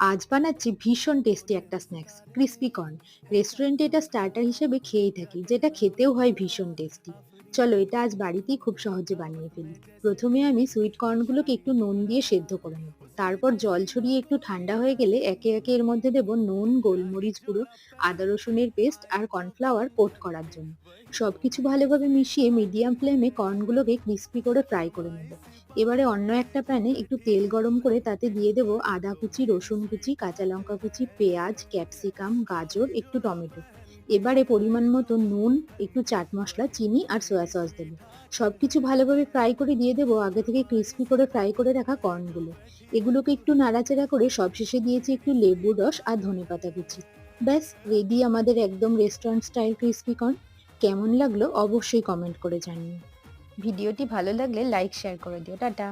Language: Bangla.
আজ বানাচ্ছি ভীষণ টেস্টি একটা স্ন্যাক্স, ক্রিসপি কর্ন। রেস্টুরেন্টে এটা স্টার্টার হিসেবে খেয়েই থাকি, যেটা খেতেও হয় ভীষণ টেস্টি। চলো এটা আজ বাড়িতেই খুব সহজে বানিয়ে ফেলি। প্রথমে আমি সুইট কর্নগুলোকে একটু নুন দিয়ে সেদ্ধ করে নেব। তারপর জল ছড়িয়ে একটু ঠান্ডা হয়ে গেলে একে একে এর মধ্যে দেব নুন, গোলমরিচ গুঁড়ো, আদা রসুনের পেস্ট আর কর্নফ্লাওয়ার কোট করার জন্য। সবকিছু ভালোভাবে মিশিয়ে মিডিয়াম ফ্লেমে কর্নগুলোকে ক্রিস্পি করে ফ্রাই করে নেব। এবারে অন্য একটা প্যানে একটু তেল গরম করে তাতে দিয়ে দেব আদা কুচি, রসুন কুচি, কাঁচা লঙ্কা কুচি, পেঁয়াজ, ক্যাপসিকাম, গাজর, একটু টমেটো। এবারে পরিমাণ মতো নুন, একটু চাট মশলা, চিনি আর সয়া সস দেবো। সবকিছু ভালোভাবে ফ্রাই করে দিয়ে দেবো আগে থেকে ক্রিস্পি করে ফ্রাই করে রাখা কর্নগুলো। এগুলোকে একটু নাড়াচাড়া করে সবশেষে দিয়েছি একটু লেবুর রস আর ধনেপাতা কুচি। ব্যাস রেডি আমাদের একদম রেস্টুরেন্ট স্টাইল ক্রিস্পি কর্ন। কেমন লাগলো অবশ্যই কমেন্ট করে জানিও। ভিডিওটি ভালো লাগলে লাইক শেয়ার করে দিও। টাটা।